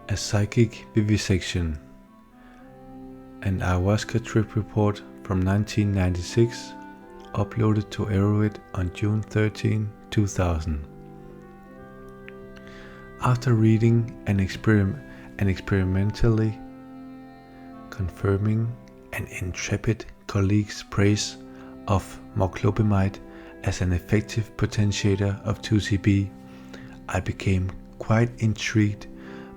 A psychic vivisection. An ayahuasca trip report from 1996, uploaded to Erowid on June 13, 2000. After reading and experimentally confirming an intrepid colleague's praise of Moclobemide as an effective potentiator of 2CB, I became quite intrigued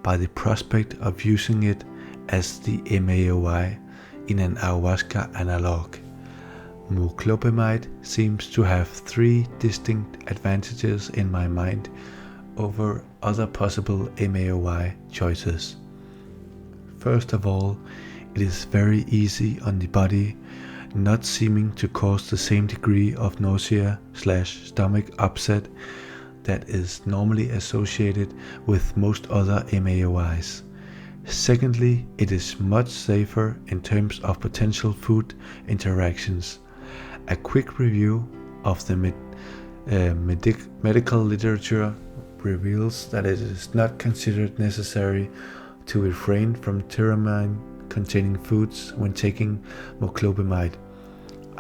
by the prospect of using it as the MAOI in an ayahuasca analog. Moclobemide seems to have three distinct advantages in my mind over other possible MAOI choices. First of all, it is very easy on the body, not seeming to cause the same degree of nausea/stomach upset that is normally associated with most other MAOIs. Secondly, it is much safer in terms of potential food interactions. A quick review of the medical literature reveals that it is not considered necessary to refrain from theramine-containing foods when taking Moclobemide.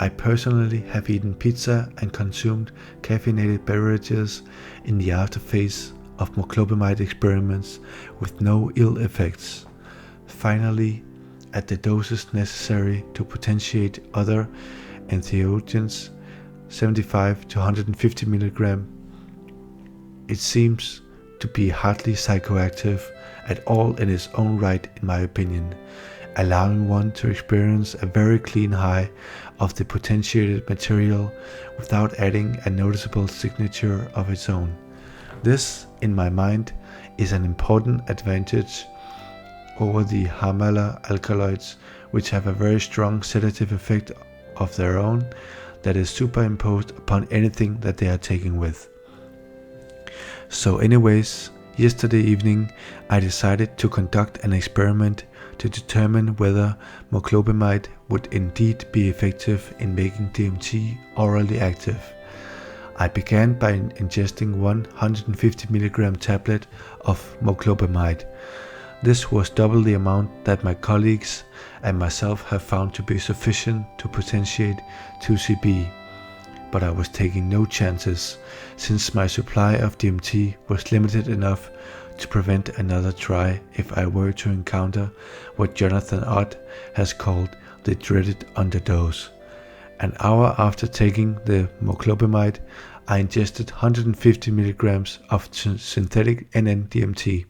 I personally have eaten pizza and consumed caffeinated beverages in the afterphase of Moclobemide experiments with no ill effects. Finally, at the doses necessary to potentiate other entheogens, 75 to 150 mg, it seems to be hardly psychoactive at all in its own right, in my opinion, allowing one to experience a very clean high of the potentiated material without adding a noticeable signature of its own. This, in my mind, is an important advantage over the Hamala alkaloids, which have a very strong sedative effect of their own that is superimposed upon anything that they are taking with. So anyways, yesterday evening I decided to conduct an experiment to determine whether Moclobemide would indeed be effective in making DMT orally active. I began by ingesting 150 mg tablet of Moclobemide. This was double the amount that my colleagues and myself have found to be sufficient to potentiate 2CB. But I was taking no chances, since my supply of DMT was limited enough to prevent another try if I were to encounter what Jonathan Ott has called the dreaded underdose. An hour after taking the Moclobemide, I ingested 150 mg of synthetic NN-DMT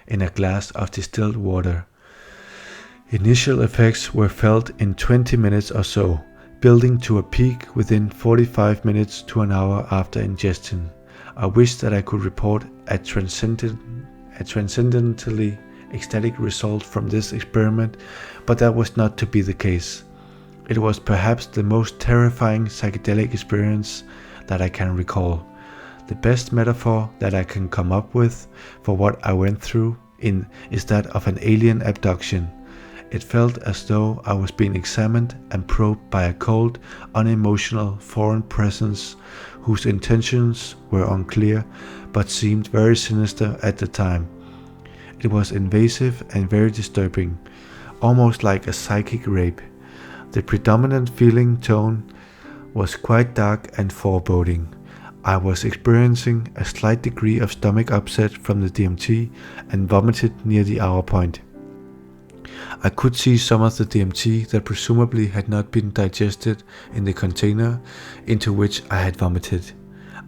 in a glass of distilled water. Initial effects were felt in 20 minutes or so, building to a peak within 45 minutes to an hour after ingestion. I wish that I could report a transcendentally ecstatic result from this experiment, but that was not to be the case. It was perhaps the most terrifying psychedelic experience that I can recall. The best metaphor that I can come up with for what I went through is that of an alien abduction. It felt as though I was being examined and probed by a cold, unemotional foreign presence whose intentions were unclear but seemed very sinister at the time. It was invasive and very disturbing, almost like a psychic rape. The predominant feeling tone was quite dark and foreboding. I was experiencing a slight degree of stomach upset from the DMT and vomited near the hour point. I could see some of the DMT that presumably had not been digested in the container into which I had vomited.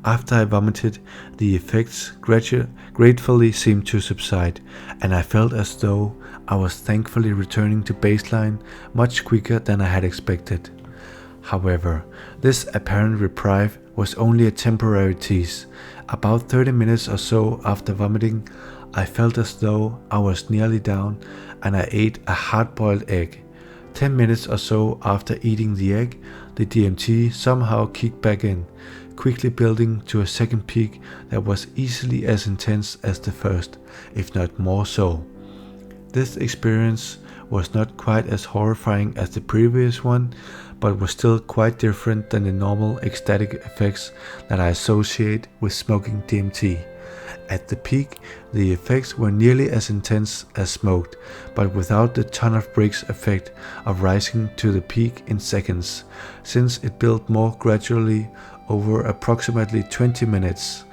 After I vomited, the effects gratefully seemed to subside, and I felt as though I was thankfully returning to baseline much quicker than I had expected. However, this apparent reprieve was only a temporary tease. About 30 minutes or so after vomiting, I felt as though I was nearly down, and I ate a hard-boiled egg. 10 minutes or so after eating the egg, the DMT somehow kicked back in, quickly building to a second peak that was easily as intense as the first, if not more so. This experience was not quite as horrifying as the previous one, but was still quite different than the normal ecstatic effects that I associate with smoking DMT. At the peak, the effects were nearly as intense as smoked, but without the ton of bricks effect of rising to the peak in seconds, since it built more gradually over approximately 20 minutes.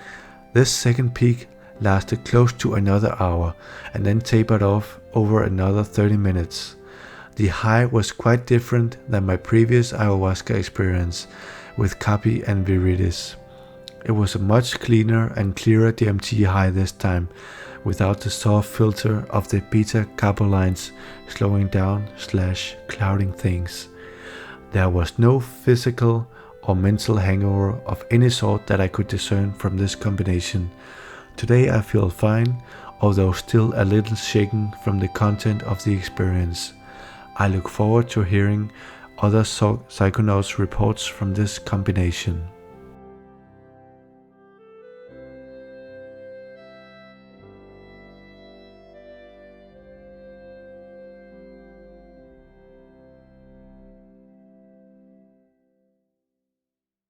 This second peak lasted close to another hour and then tapered off over another 30 minutes. The high was quite different than my previous ayahuasca experience with Kapi and Viridius. It was a much cleaner and clearer DMT high this time, without the soft filter of the beta-carbolines slowing down / clouding things. There was no physical or mental hangover of any sort that I could discern from this combination. Today I feel fine, although still a little shaken from the content of the experience. I look forward to hearing other psychonauts reports from this combination.